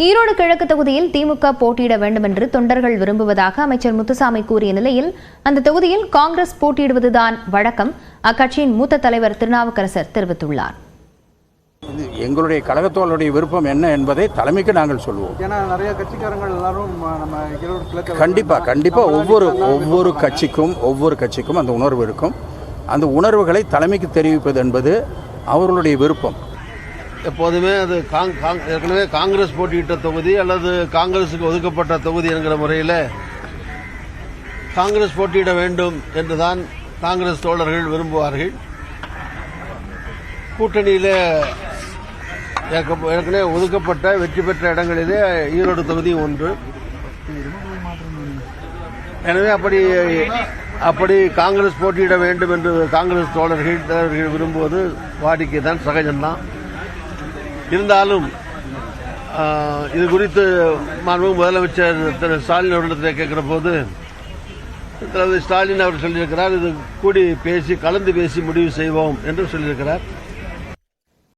ஈரோடு கிழக்கு தொகுதியில் திமுக போட்டியிட வேண்டும் என்று தொண்டர்கள் விரும்புவதாக அமைச்சர் முத்துசாமி கூறிய நிலையில் அந்த தொகுதியில் காங்கிரஸ் போட்டியிடுவதுதான் வழக்கம் அக்கட்சியின் மூத்த தலைவர் திருநாவுக்கரசர் தெரிவித்துள்ளார். எங்களுடைய கழகத்தோளுடைய விருப்பம் என்ன என்பதை தலைமைக்கு நாங்கள் சொல்லுவோம். ஏன்னா நிறைய கட்சிக்காரங்கள் எல்லாரும் கண்டிப்பா ஒவ்வொரு கட்சிக்கும் அந்த உணர்வு இருக்கும். அந்த உணர்வுகளை தலைமைக்கு தெரிவிப்பது என்பது அவர்களுடைய விருப்பம். எப்போதுமே அது ஏற்கனவே காங்கிரஸ் போட்டியிட்ட தொகுதி அல்லது காங்கிரசுக்கு ஒதுக்கப்பட்ட தொகுதி என்கிற முறையில் காங்கிரஸ் போட்டியிட வேண்டும் என்றுதான் காங்கிரஸ் தோழர்கள் விரும்புவார்கள். கூட்டணியில் ஏற்கனவே ஒதுக்கப்பட்ட வெற்றி பெற்ற இடங்களிலே ஈரோடு தொகுதி ஒன்று. எனவே அப்படி காங்கிரஸ் போட்டியிட வேண்டும் என்று காங்கிரஸ் தலைவர்கள் விரும்புவது வாடிக்கை தான், சகஜம்தான். இருந்தாலும் இது குறித்து மாண்புமிகு முதலமைச்சர் திரு ஸ்டாலின் அவர்களிடத்தில் கேட்கிற போது திரு ஸ்டாலின் அவர் சொல்லியிருக்கிறார், இது கூடி பேசி கலந்து பேசி முடிவு செய்வோம் என்று சொல்லியிருக்கிறார்.